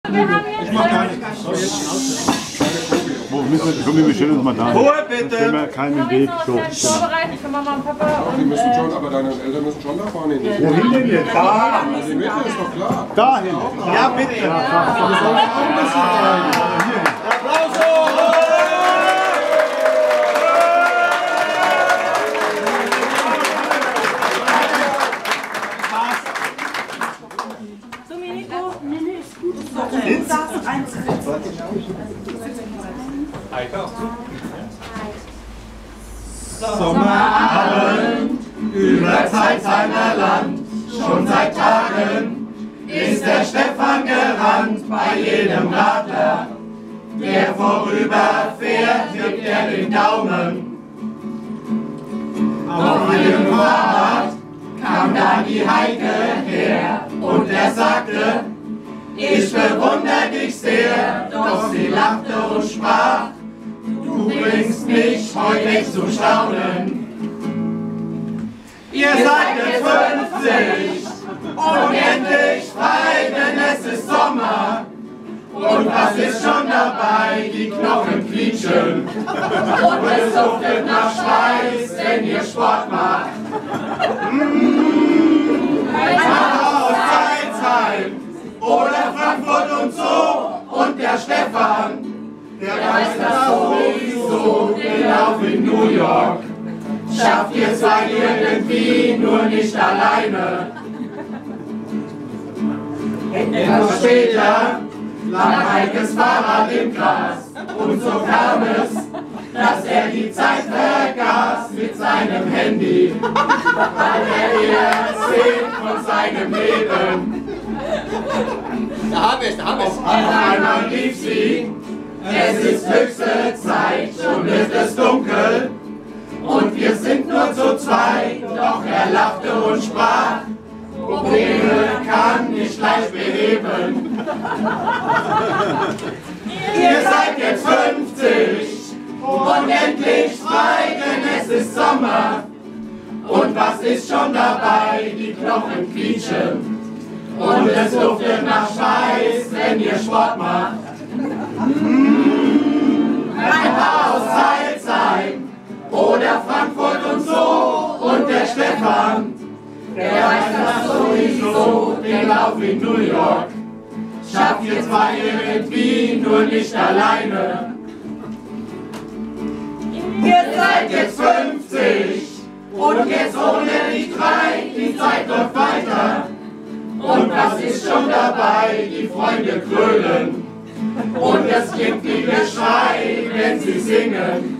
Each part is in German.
Ich mach gar nichts. Wir stellen uns mal da. Ruhe bitte! Wir haben keinen Weg. So. Vorbereitet für Mama und Papa. Und, Die müssen schon, aber deine Eltern müssen schon da vorne hin. Wohin denn jetzt? Da! Die Mitte ist doch klar. Dahin! Ja, bitte! Sommerabend, über Zeit seiner Land, schon seit Tagen ist der Stefan gerannt, bei jedem Radler, der vorüberfährt, hebt er den Daumen. Auf jedem Fahrrad kam dann die Heike her und er sagte, ich bewundere dich sehr, doch sie lachte und sprach, du bringst mich heute zum Staunen. Ihr seid jetzt 50 und endlich frei, denn es ist Sommer. Und was ist schon dabei? Die Knochen quietschen und es duftet nach Schweiß, wenn ihr Sport macht. Aus Salzheim oder Frankfurt und so und der Stefan, der weiß das sowieso, genau wie New York. Schafft ihr zwar irgendwie, nur nicht alleine. Etwas später lag Heikes Fahrrad im Gras und so kam es, dass er die Zeit vergaß mit seinem Handy, weil er ihr erzählt von seinem Leben. Da haben wir es, da haben wir es. Auf einmal rief sie, es ist höchste Zeit, schon wird es dunkel und wir sind nur zu zweit, doch er lachte und sprach, Probleme kann ich leicht beheben. Ihr seid jetzt 50 und endlich frei, denn es ist Sommer. Und was ist schon dabei? Die Knochen quietschen und es duftet nach Schweiß, wenn ihr Sport macht. Ein paar aus Salzheim oder Frankfurt und so und der Stefan, der weiß das sowieso, den Lauf in New York. Schafft ihr zwar irgendwie, nur nicht alleine. Ihr seid jetzt 50 und jetzt ohne die 3, die Zeit läuft weiter. Und was ist schon dabei? Die Freunde krölen. Und es gibt wie Geschrei, wenn sie singen.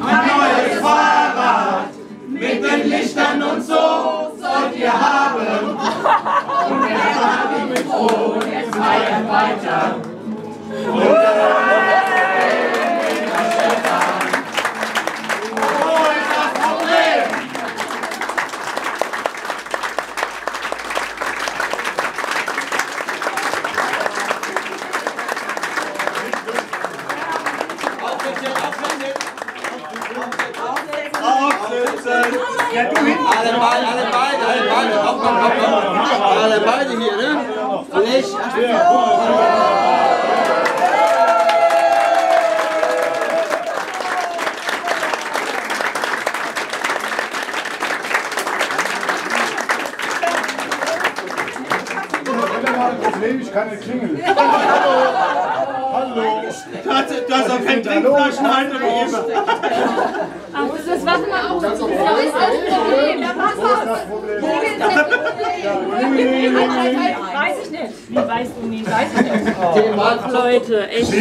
Ein neues Fahrrad mit den Lichtern und so sollt ihr haben. Und der Party mit froh, jetzt feiern weiter. Und wo ist das Problem? Alle beide hier, ne? Nicht? Problem, ich kann nicht klingeln. Hallo. Du hast auch keinen Trinkflaschenhalter gegeben. Ach, das warten wir auch. Das ist das Problem. Weiß ich nicht. Wie weißt du nicht? Weiß ich nicht. Ach, Leute, echt.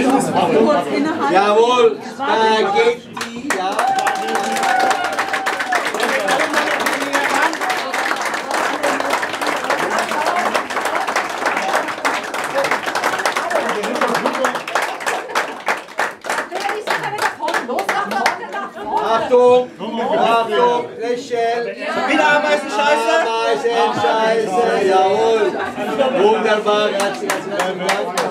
Jawohl, Spaghetti, ja. Achtung, Achtung, Lächeln. Wieder Ameisenscheiße? Ameisenscheiße, jawohl. Wunderbar, herzlichen Dank.